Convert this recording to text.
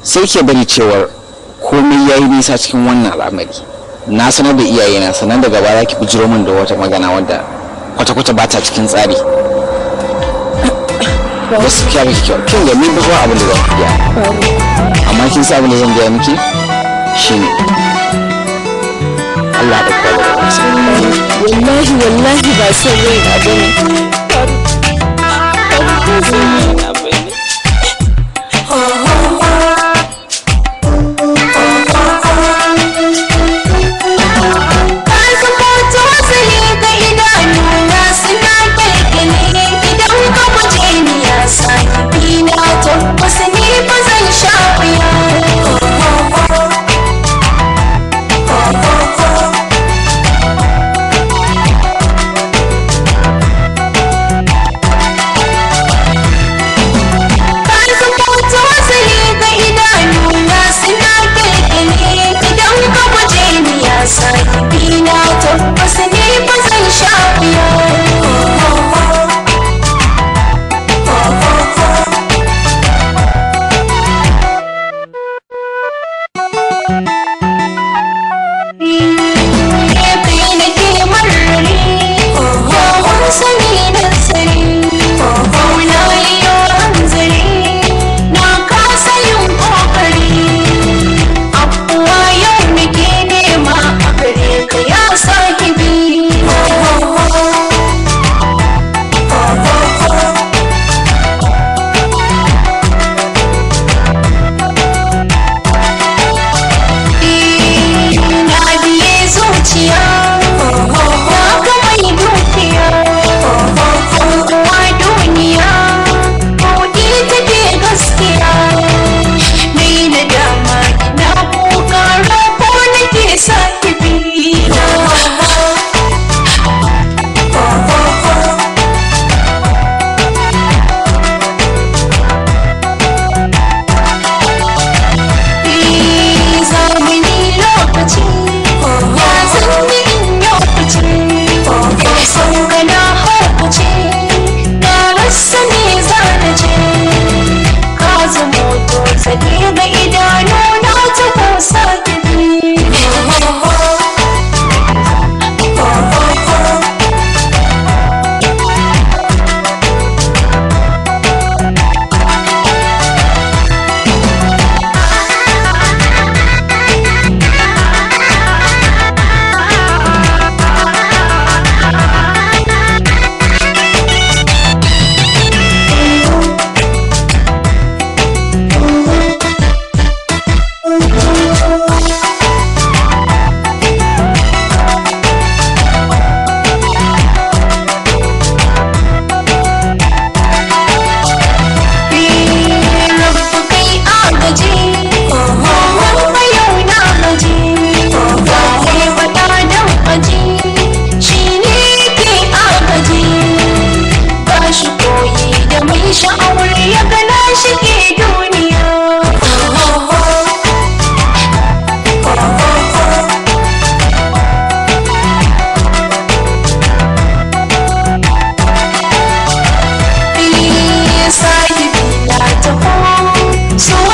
sai ke bari cewar komai yayi nisa cikin wannan al'amari na sanar da iyayena sannan daga baya ki bijiro min da wata magana wadda kwata-kwata ba ta cikin tsari gaskiya miki kyau kin ga min ba abin da zan iya amma kin sa abin da zan gaya miki shine Allah da kwallo da wasa wallahi ba son rai na bane So